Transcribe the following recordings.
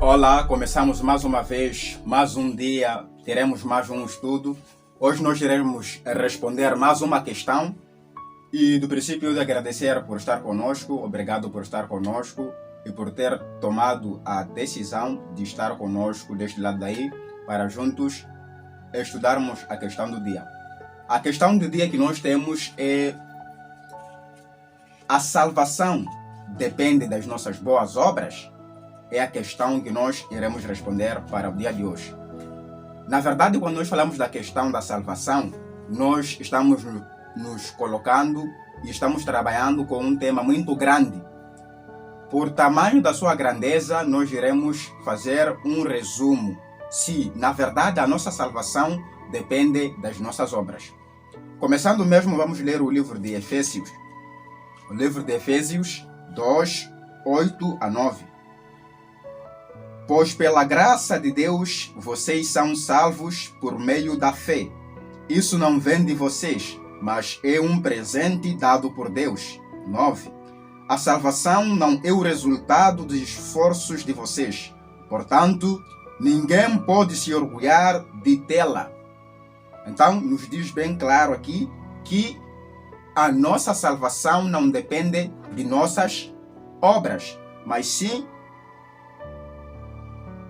Olá, começamos mais uma vez, mais um dia, teremos mais um estudo. Hoje nós iremos responder mais uma questão e do princípio de agradecer por estar conosco, obrigado por estar conosco e por ter tomado a decisão de estar conosco deste lado daí para juntos estudarmos a questão do dia. A questão do dia que nós temos é: a salvação depende das nossas boas obras? É a questão que nós iremos responder para o dia de hoje. Na verdade, quando nós falamos da questão da salvação, nós estamos nos colocando e estamos trabalhando com um tema muito grande. Por tamanho da sua grandeza, nós iremos fazer um resumo. Se, na verdade, a nossa salvação depende das nossas obras. Começando mesmo, vamos ler o livro de Efésios. O livro de Efésios 2, 8 a 9. Pois pela graça de Deus, vocês são salvos por meio da fé. Isso não vem de vocês, mas é um presente dado por Deus. 9. A salvação não é o resultado dos esforços de vocês. Portanto, ninguém pode se orgulhar de tê-la. Então, nos diz bem claro aqui que a nossa salvação não depende de nossas obras, mas sim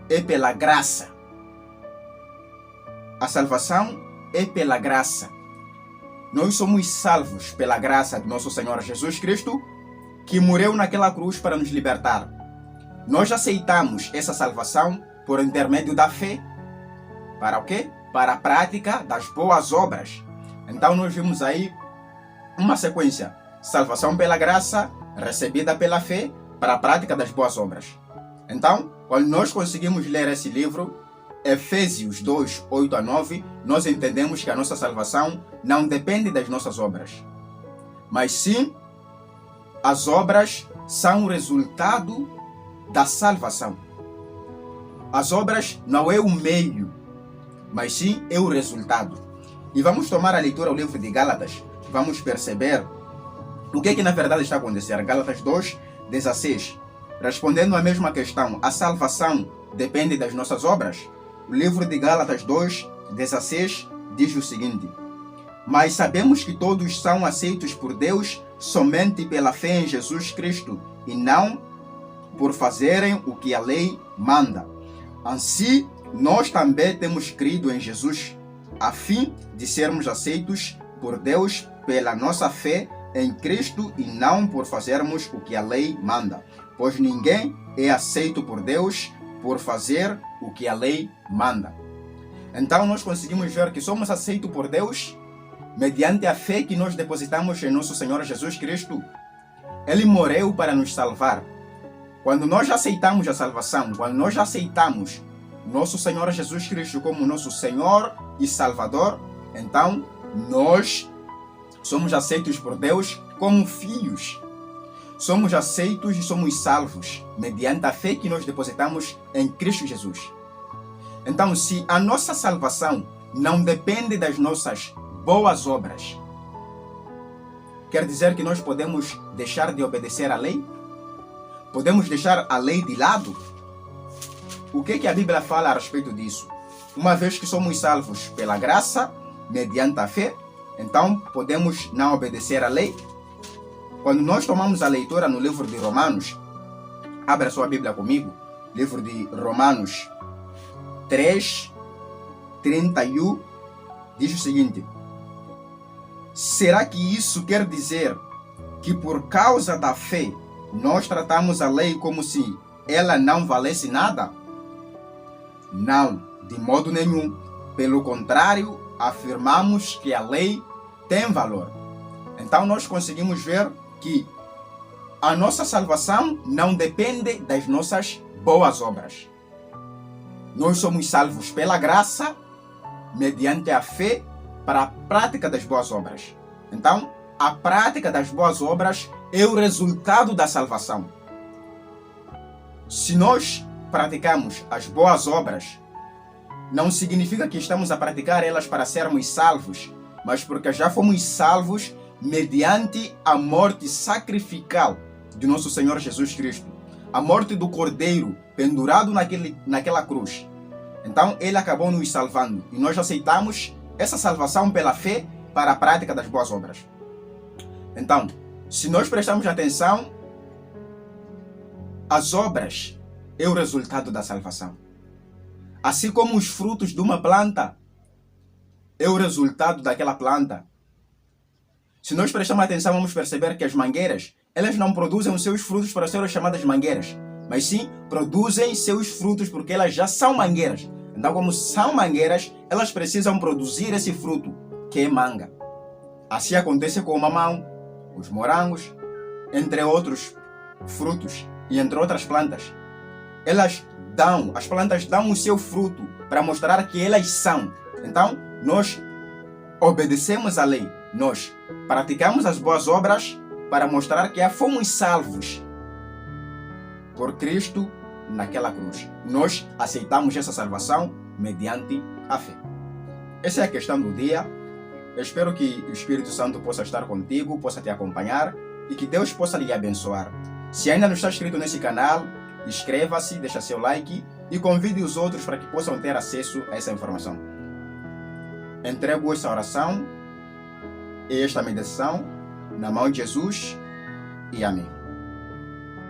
é pela graça. A salvação é pela graça. Nós somos salvos pela graça de nosso Senhor Jesus Cristo, que morreu naquela cruz para nos libertar. Nós aceitamos essa salvação por intermédio da fé. Para o quê? Para a prática das boas obras. Então nós vimos aí uma sequência: salvação pela graça, recebida pela fé, para a prática das boas obras. Então, quando nós conseguimos ler esse livro, Efésios 2, 8 a 9, nós entendemos que a nossa salvação não depende das nossas obras. Mas sim, as obras são o resultado da salvação. As obras não é o meio, mas sim é o resultado. E vamos tomar a leitura ao livro de Gálatas. Vamos perceber o que na verdade está acontecendo. Gálatas 2, 16. Respondendo à mesma questão, a salvação depende das nossas obras? O livro de Gálatas 2, 16 diz o seguinte: mas sabemos que todos são aceitos por Deus somente pela fé em Jesus Cristo e não por fazerem o que a lei manda. Assim, nós também temos crido em Jesus, a fim de sermos aceitos por Deus pela nossa fé em Cristo e não por fazermos o que a lei manda. Pois ninguém é aceito por Deus por fazer o que a lei manda. Então nós conseguimos ver que somos aceitos por Deus mediante a fé que nós depositamos em nosso Senhor Jesus Cristo. Ele morreu para nos salvar. Quando nós aceitamos a salvação, quando nós aceitamos nosso Senhor Jesus Cristo como nosso Senhor e Salvador, então nós somos aceitos por Deus como filhos. Somos aceitos e somos salvos mediante a fé que nós depositamos em Cristo Jesus. Então, se a nossa salvação não depende das nossas boas obras, quer dizer que nós podemos deixar de obedecer à lei? Podemos deixar a lei de lado? O que a Bíblia fala a respeito disso? Uma vez que somos salvos pela graça, mediante a fé, então podemos não obedecer à lei? Quando nós tomamos a leitura no livro de Romanos, abra sua Bíblia comigo, livro de Romanos 3, 31, diz o seguinte: será que isso quer dizer que por causa da fé nós tratamos a lei como se ela não valesse nada? Não, de modo nenhum. Pelo contrário, afirmamos que a lei tem valor. Então nós conseguimos ver que a nossa salvação não depende das nossas boas obras. Nós somos salvos pela graça, mediante a fé, para a prática das boas obras. Então, a prática das boas obras é o resultado da salvação. Se nós praticamos as boas obras, não significa que estamos a praticar elas para sermos salvos, mas porque já fomos salvos mediante a morte sacrificial de nosso Senhor Jesus Cristo. A morte do Cordeiro pendurado naquela cruz. Então ele acabou nos salvando e nós aceitamos essa salvação pela fé para a prática das boas obras. Então, se nós prestarmos atenção, as obras é o resultado da salvação. Assim como os frutos de uma planta é o resultado daquela planta. Se nós prestarmos atenção, vamos perceber que as mangueiras, elas não produzem os seus frutos para serem chamadas mangueiras, mas sim produzem seus frutos porque elas já são mangueiras. Então, como são mangueiras, elas precisam produzir esse fruto, que é manga. Assim acontece com o mamão, os morangos, entre outros frutos e entre outras plantas. As plantas dão o seu fruto para mostrar que elas são. Então, nós obedecemos à lei, nós praticamos as boas obras para mostrar que fomos salvos por Cristo naquela cruz. Nós aceitamos essa salvação mediante a fé. Essa é a questão do dia. Eu espero que o Espírito Santo possa estar contigo, possa te acompanhar e que Deus possa lhe abençoar. Se ainda não está inscrito nesse canal, inscreva-se, deixa seu like e convide os outros para que possam ter acesso a essa informação. Entrego esta oração e esta meditação na mão de Jesus e amém.